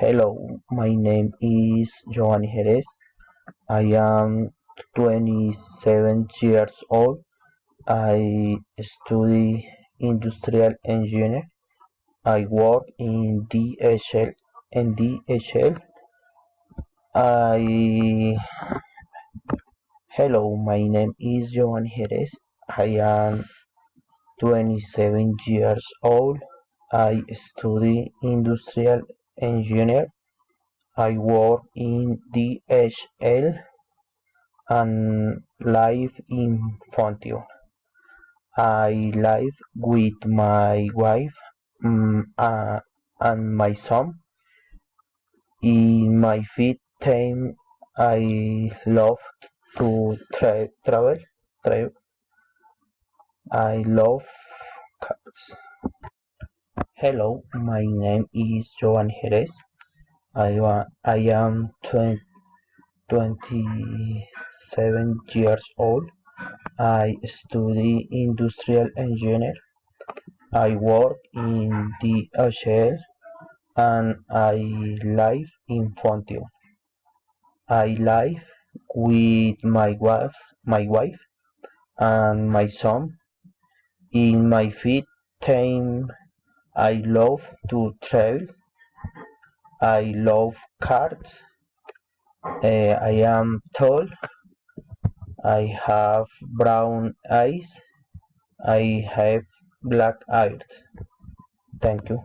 Hello, my name is Giovanni Jerez. I am 27 years old. I study industrial engineer. I work in DHL and DHL. I Hello, my name is Giovanni Jerez. I am 27 years old. I study industrial engineer. I work in DHL and live in Fontio. I live with my wife and my son. In my free time, I love to travel. Tra- I love cars. Hello, my name is Joan Jerez. I am 27 years old. I study industrial engineer. I work in DHL and I live in Fontio. I live with my wife and my son. In my free time, I love to travel. I love cars. I am tall. I have brown eyes. I have black eyes. Thank you.